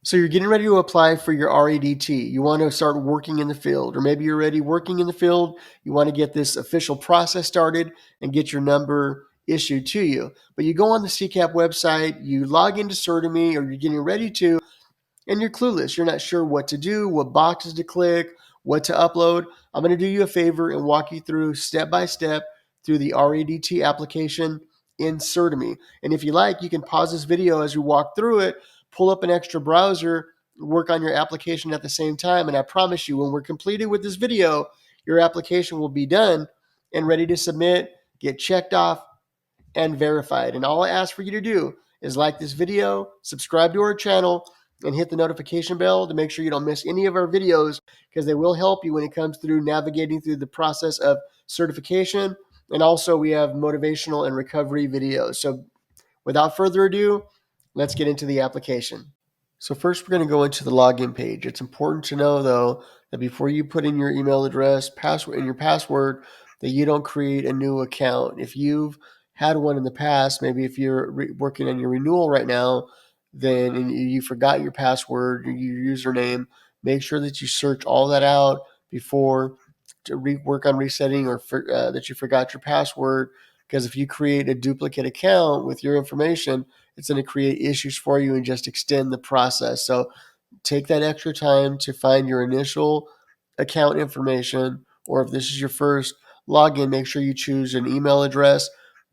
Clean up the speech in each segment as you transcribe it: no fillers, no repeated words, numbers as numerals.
So you're getting ready to apply for your RADT. You want to start working in the field, or maybe you're already working in the field. You want to get this official process started and get your number issued to you. But you go on the CCAPP website, you log into Certemy, or you're getting ready to, and you're clueless. You're not sure what to do, what boxes to click, what to upload. I'm going to do you a favor and walk you through step by step through the RADT application in Certemy. And if you like, you can pause this video as you walk through it, pull up an extra browser, work on your application at the same time. And I promise you, when we're completed with this video, your application will be done and ready to submit, get checked off, and verified. And all I ask for you to do is like this video, subscribe to our channel, and hit the notification bell to make sure you don't miss any of our videos, because they will help you when it comes through navigating through the process of certification. And also we have motivational and recovery videos. So without further ado, let's get into the application. So first we're going to go into the login page. It's important to know though that before you put in your email address, password, and your password, that you don't create a new account. If you've had one in the past, maybe if you're working on your renewal right now, then and you forgot your password, your username, make sure that you search all that out before to work on resetting, or that you forgot your password. Because if you create a duplicate account with your information, it's going to create issues for you and just extend the process. So take that extra time to find your initial account information, or if this is your first login, make sure you choose an email address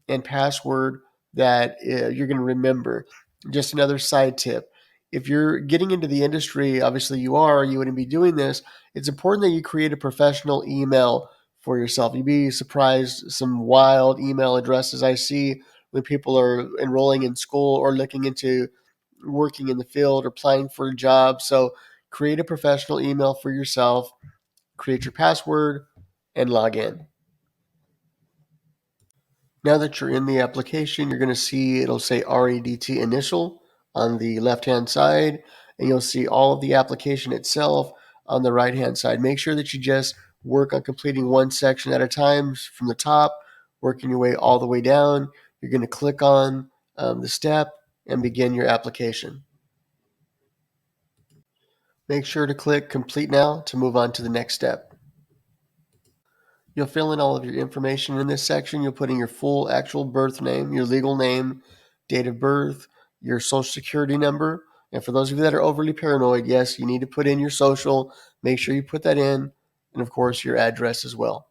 and password that you're going to remember. Just another side tip. If you're getting into the industry, obviously you wouldn't be doing this. It's important that you create a professional email for yourself. You'd be surprised some wild email addresses I see when people are enrolling in school or looking into working in the field or applying for a job. So create a professional email for yourself, create your password, and log in. Now that you're in the application, you're going to see it'll say RADT initial on the left-hand side, and you'll see all of the application itself on the right-hand side. Make sure that you just work on completing one section at a time from the top, working your way all the way down. You're going to click on the step and begin your application. Make sure to click complete now to move on to the next step. You'll fill in all of your information in this section. You'll put in your full actual birth name, your legal name, date of birth, your social security number. And for those of you that are overly paranoid, yes, you need to put in your social. Make sure you put that in. And of course, your address as well.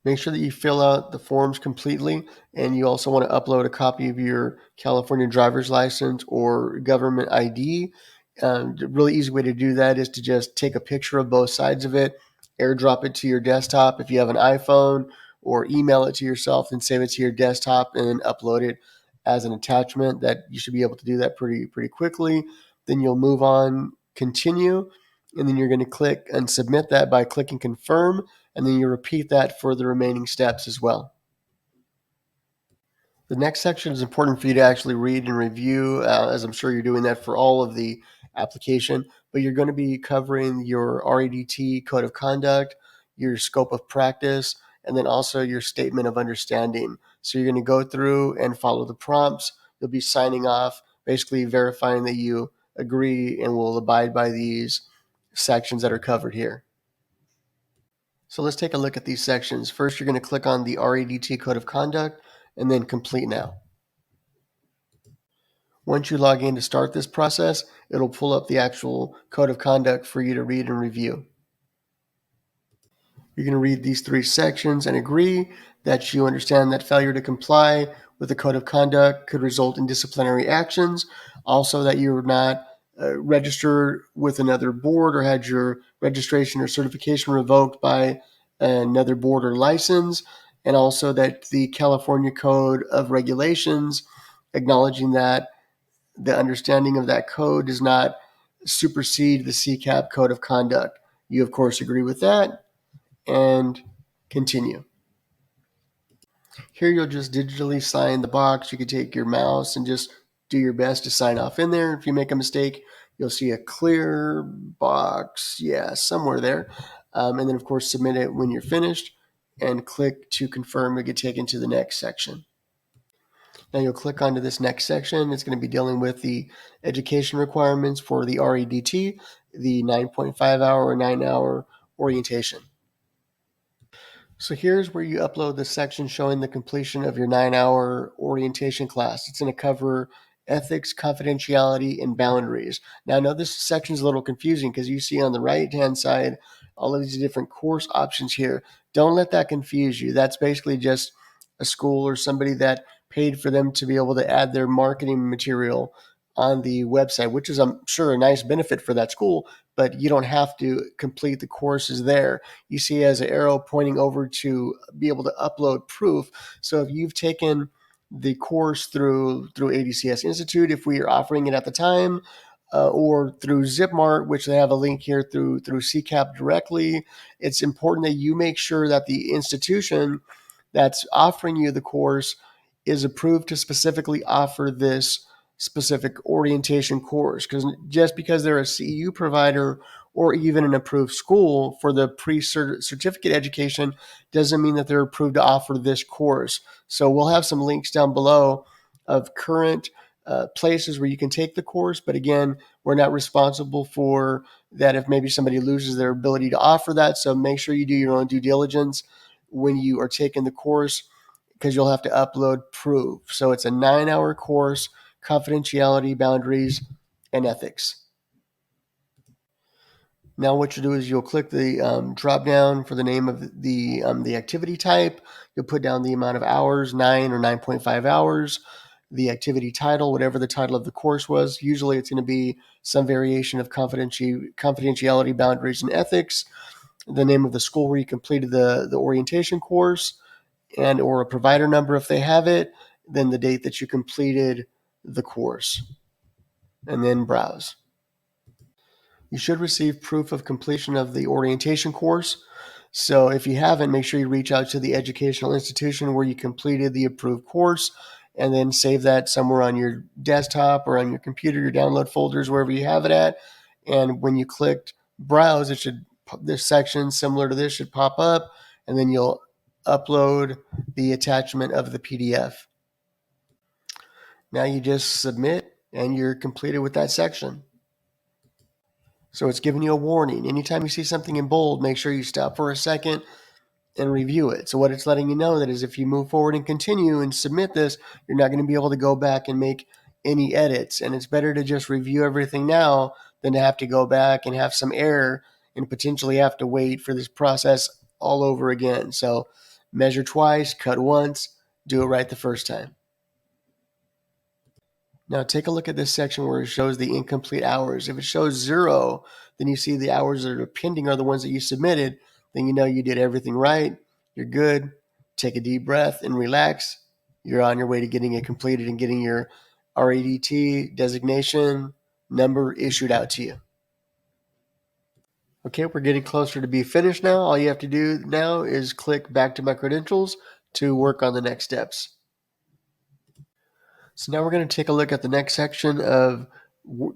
Make sure that you fill out the forms completely, and you also want to upload a copy of your California driver's license or government ID. The really easy way to do that is to just take a picture of both sides of it, airdrop it to your desktop if you have an iPhone, or email it to yourself and save it to your desktop and then upload it as an attachment. That you should be able to do that pretty quickly. Then you'll move on, continue, and then you're going to click and submit that by clicking confirm, and then you repeat that for the remaining steps as well. The next section is important for you to actually read and review, as I'm sure you're doing that for all of the application, but you're going to be covering your RADT code of conduct, your scope of practice, and then also your statement of understanding. So you're going to go through and follow the prompts. You'll be signing off, basically verifying that you agree and will abide by these sections that are covered here. So let's take a look at these sections. First, you're going to click on the RADT Code of Conduct and then Complete Now. Once you log in to start this process, it'll pull up the actual Code of Conduct for you to read and review. You're going to read these 3 sections and agree that you understand that failure to comply with the Code of Conduct could result in disciplinary actions. Also, that you're not registered with another board or had your registration or certification revoked by another board or license. And also that the California Code of Regulations, acknowledging that the understanding of that code does not supersede the CCAPP Code of Conduct. You, of course, agree with that, and continue. Here you'll just digitally sign the box. You can take your mouse and just do your best to sign off in there. If you make a mistake, you'll see a clear box, somewhere there. And then, of course, submit it when you're finished and click to confirm to get taken to the next section. Now you'll click onto this next section. It's going to be dealing with the education requirements for the RADT, the 9.5 hour or 9-hour orientation. So here's where you upload the section showing the completion of your 9-hour orientation class. It's going to cover ethics, confidentiality, and boundaries. Now I know this section is a little confusing because you see on the right-hand side all of these different course options here. Don't let that confuse you. That's basically just a school or somebody that paid for them to be able to add their marketing material on the website, which is, I'm sure, a nice benefit for that school, but you don't have to complete the courses there. You see as an arrow pointing over to be able to upload proof. So if you've taken the course through ADCS Institute, if we are offering it at the time, or through Zipmart, which they have a link here through CCAPP directly, it's important that you make sure that the institution that's offering you the course is approved to specifically offer this specific orientation course. Because just because they're a CEU provider or even an approved school for the pre-certificate education doesn't mean that they're approved to offer this course. So we'll have some links down below of current places where you can take the course. But again, we're not responsible for that if maybe somebody loses their ability to offer that. So make sure you do your own due diligence when you are taking the course, because you'll have to upload proof. So it's a 9-hour course, confidentiality, boundaries, and ethics. Now what you do is you'll click the drop down for the name of the activity type. You'll put down the amount of hours, 9 or 9.5 hours, the activity title, whatever the title of the course was. Usually it's going to be some variation of confidentiality, boundaries, and ethics, the name of the school where you completed the orientation course, and or a provider number if they have it, then the date that you completed the course, and then browse. You should receive proof of completion of the orientation course. So if you haven't, make sure you reach out to the educational institution where you completed the approved course, and then save that somewhere on your desktop or on your computer, your download folders, wherever you have it at. And when you clicked browse, this section similar to this should pop up, and then you'll upload the attachment of the PDF. Now you just submit and you're completed with that section. So it's giving you a warning. Anytime you see something in bold, make sure you stop for a second and review it. So what it's letting you know that is if you move forward and continue and submit this, you're not going to be able to go back and make any edits. And it's better to just review everything now than to have to go back and have some error and potentially have to wait for this process all over again. So measure twice, cut once, do it right the first time. Now take a look at this section where it shows the incomplete hours. If it shows 0, then you see the hours that are pending are the ones that you submitted. Then you know you did everything right. You're good. Take a deep breath and relax. You're on your way to getting it completed and getting your RADT designation number issued out to you. Okay, we're getting closer to be finished now. All you have to do now is click back to my credentials to work on the next steps. So now we're going to take a look at the next section of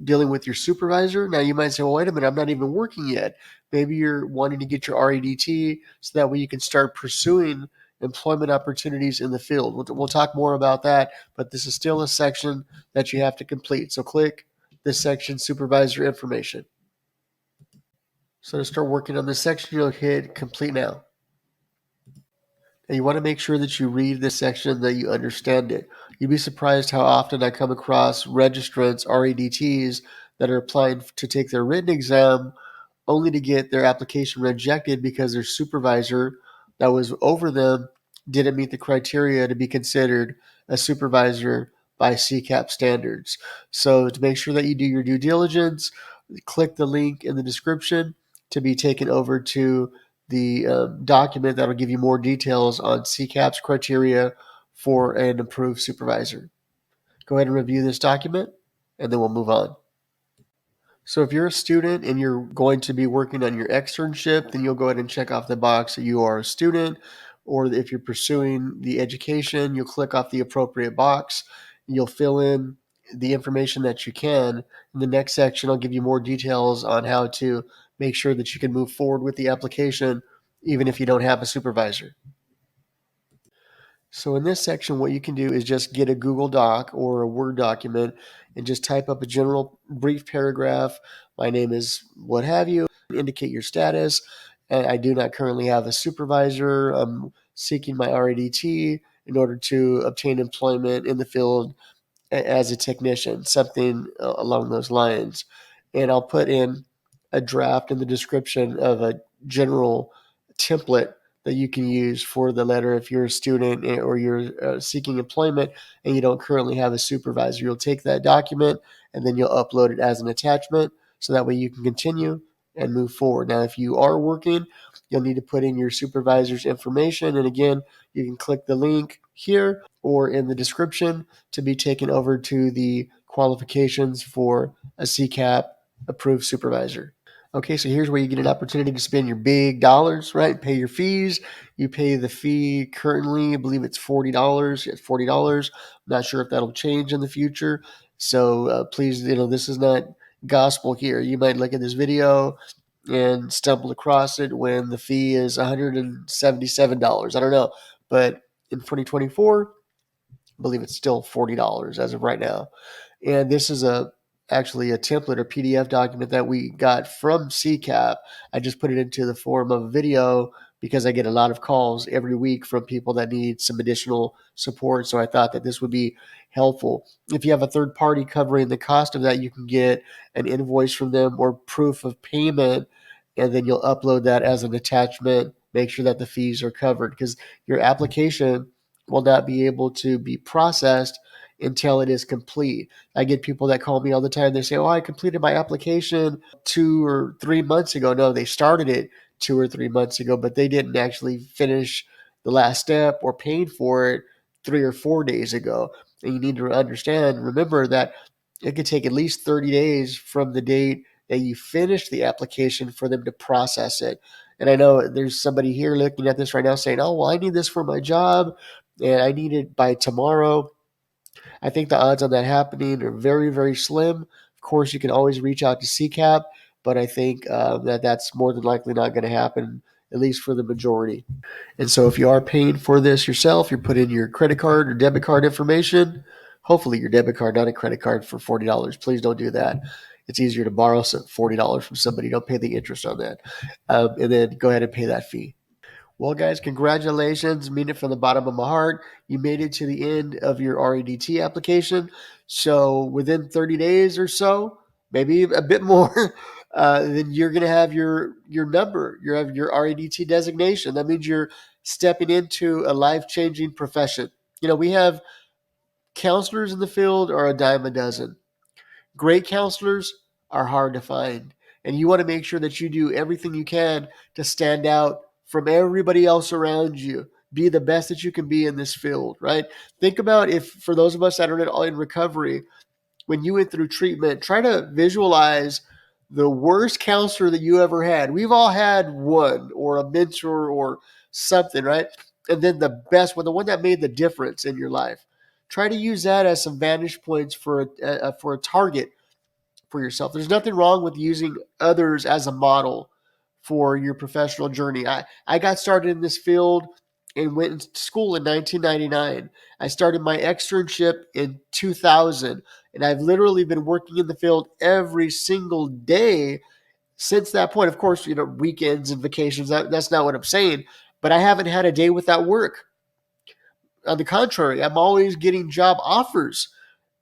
dealing with your supervisor. Now you might say, well, wait a minute, I'm not even working yet. Maybe you're wanting to get your RADT so that way you can start pursuing employment opportunities in the field. We'll talk more about that, but this is still a section that you have to complete. So click this section, supervisor information. So to start working on this section, you'll hit complete now. And you want to make sure that you read this section, that you understand it. You'd be surprised how often I come across registrants, RADTs, that are applying to take their written exam only to get their application rejected because their supervisor that was over them didn't meet the criteria to be considered a supervisor by CCAPP standards. So to make sure that you do your due diligence, click the link in the description to be taken over to the document that will give you more details on CCAPP's criteria for an approved supervisor. Go ahead and review this document, and then we'll move on. So if you're a student and you're going to be working on your externship, then you'll go ahead and check off the box that you are a student. Or if you're pursuing the education, you'll click off the appropriate box. You'll fill in the information that you can. In the next section, I'll give you more details on how to make sure that you can move forward with the application, even if you don't have a supervisor. So in this section, what you can do is just get a Google Doc or a Word document and just type up a general brief paragraph. My name is what have you, indicate your status. And I do not currently have a supervisor. I'm seeking my RADT in order to obtain employment in the field as a technician, something along those lines. And I'll put in a draft in the description of a general template that you can use for the letter if you're a student or you're seeking employment and you don't currently have a supervisor. You'll take that document and then you'll upload it as an attachment so that way you can continue and move forward. Now, if you are working, you'll need to put in your supervisor's information. And again, you can click the link here or in the description to be taken over to the qualifications for a CCAPP approved supervisor. Okay, so here's where you get an opportunity to spend your big dollars, right? Pay your fees. You pay the fee currently, I believe it's $40. It's $40. I'm not sure if that'll change in the future. So please, this is not gospel here. You might look at this video and stumble across it when the fee is $177. I don't know. But in 2024, I believe it's still $40 as of right now. And this is actually a template or PDF document that we got from CCAPP. I just put it into the form of a video because I get a lot of calls every week from people that need some additional support. So I thought that this would be helpful. If you have a third party covering the cost of that, you can get an invoice from them or proof of payment, and then you'll upload that as an attachment. Make sure that the fees are covered because your application will not be able to be processed until it is complete. I get people that call me all the time. They say, "Oh, I completed my application 2 or 3 months ago." No, they started it 2 or 3 months ago, but they didn't actually finish the last step or paid for it 3 or 4 days ago. And you need to remember that it could take at least 30 days from the date that you finish the application for them to process it. And I know there's somebody here looking at this right now saying, "Oh, well, I need this for my job and I need it by tomorrow." I think the odds on that happening are very, very slim. Of course, you can always reach out to CCAPP, but I think that that's more than likely not going to happen, at least for the majority. And so if you are paying for this yourself, you put in your credit card or debit card information, hopefully your debit card, not a credit card for $40. Please don't do that. It's easier to borrow $40 from somebody. Don't pay the interest on that. And then go ahead and pay that fee. Well, guys, congratulations. Mean it from the bottom of my heart. You made it to the end of your RADT application. So within 30 days or so, maybe a bit more, then you're going to have your number. You have your RADT designation. That means you're stepping into a life-changing profession. We have counselors in the field are a dime a dozen. Great counselors are hard to find. And you want to make sure that you do everything you can to stand out from everybody else around you. Be the best that you can be in this field, right? Think about if, for those of us that are in recovery, when you went through treatment, try to visualize the worst counselor that you ever had. We've all had one or a mentor or something, right? And then the best one, the one that made the difference in your life. Try to use that as some vantage points for a target for yourself. There's nothing wrong with using others as a model for your professional journey. I got started in this field and went to school in 1999. I started my externship in 2000, and I've literally been working in the field every single day since that point. Of course, weekends and vacations, that's not what I'm saying, but I haven't had a day without work. On the contrary, I'm always getting job offers,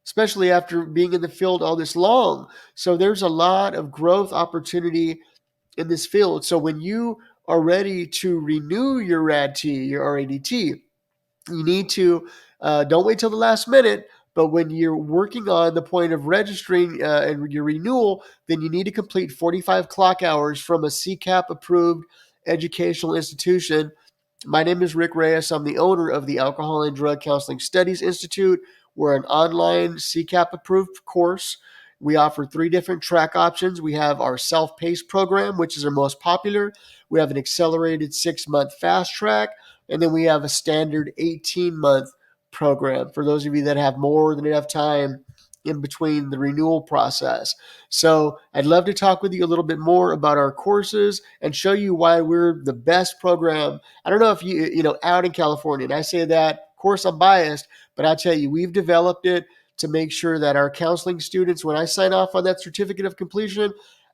especially after being in the field all this long. So there's a lot of growth opportunity in this field. So when you are ready to renew your RADT, your RADT, you need to don't wait till the last minute. But when you're working on the point of registering and your renewal, then you need to complete 45 clock hours from a CCAPP approved educational institution. My name is Rick Reyes. I'm the owner of the Alcohol and Drug Counseling Studies Institute. We're an online CCAPP approved course. We offer 3 different track options. We have our self-paced program, which is our most popular. We have an accelerated 6-month fast track, and then we have a standard 18-month program for those of you that have more than enough time in between the renewal process. So I'd love to talk with you a little bit more about our courses and show you why we're the best program. I don't know if out in California, and I say that course, I'm biased, but I tell you, we've developed it to make sure that our counseling students, when I sign off on that certificate of completion,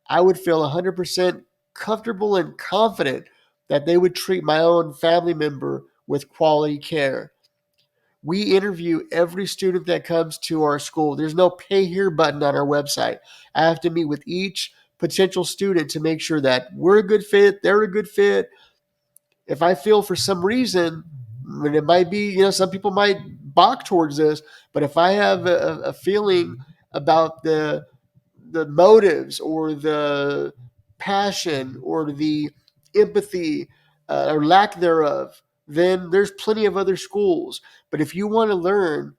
I would feel 100% comfortable and confident that they would treat my own family member with quality care. We interview every student that comes to our school. There's no pay here button on our website. I have to meet with each potential student to make sure that we're a good fit, they're a good fit. If I feel for some reason, and it might be, some people might balk towards this, but if I have a feeling about the motives or the passion or the empathy or lack thereof, then there's plenty of other schools. But if you want to learn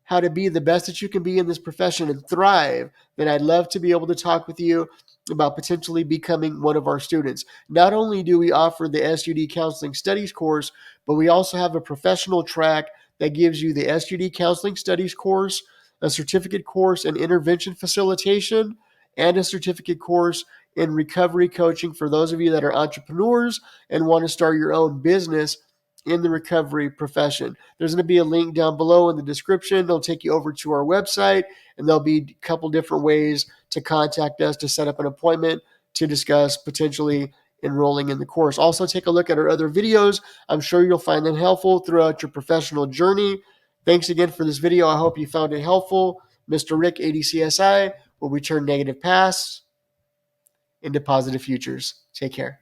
how to be the best that you can be in this profession and thrive, then I'd love to be able to talk with you about potentially becoming one of our students. Not only do we offer the SUD Counseling Studies course, but we also have a professional track that gives you the SUD Counseling Studies course, a certificate course in intervention facilitation, and a certificate course in recovery coaching for those of you that are entrepreneurs and want to start your own business in the recovery profession. There's going to be a link down below in the description. It'll take you over to our website, and there'll be a couple different ways to contact us to set up an appointment to discuss potentially enrolling in the course. Also, take a look at our other videos. I'm sure you'll find them helpful throughout your professional journey. Thanks again for this video. I hope you found it helpful. Mr. Rick, ADCSI, will we turn negative pasts into positive futures. Take care.